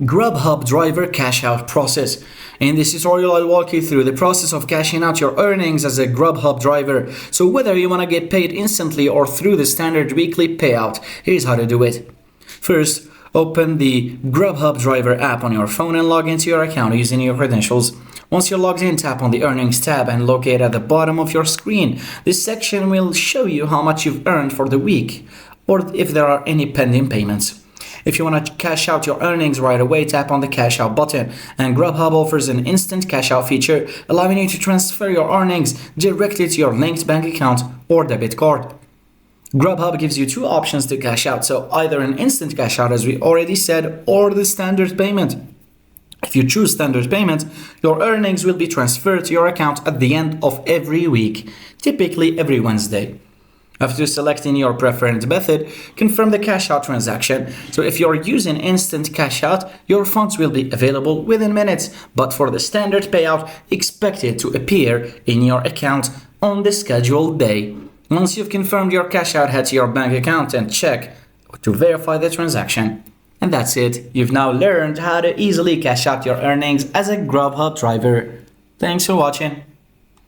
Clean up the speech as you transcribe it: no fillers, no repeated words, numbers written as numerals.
Grubhub driver cash out process. In this tutorial, I'll walk you through the process of cashing out your earnings as a Grubhub driver. So whether you want to get paid instantly or through the standard weekly payout, here's how to do it. First, open the Grubhub driver app on your phone and log into your account using your credentials. Once you're logged in, tap on the Earnings tab and locate at the bottom of your screen. This section will show you how much you've earned for the week or if there are any pending payments. If you want to cash out your earnings right away, tap on the Cash Out button. And Grubhub offers an instant cash out feature, allowing you to transfer your earnings directly to your linked bank account or debit card. Grubhub gives you two options to cash out, so either an instant cash out as we already said, or the standard payment. If you choose standard payment, your earnings will be transferred to your account at the end of every week, typically every Wednesday. After selecting your preferred method, confirm the cash out transaction. So if you're using instant cash out, your funds will be available within minutes, but for the standard payout, expect it to appear in your account on the scheduled day. Once you've confirmed your cash out, head to your bank account and check to verify the transaction. And that's it. You've now learned how to easily cash out your earnings as a Grubhub driver. Thanks for watching.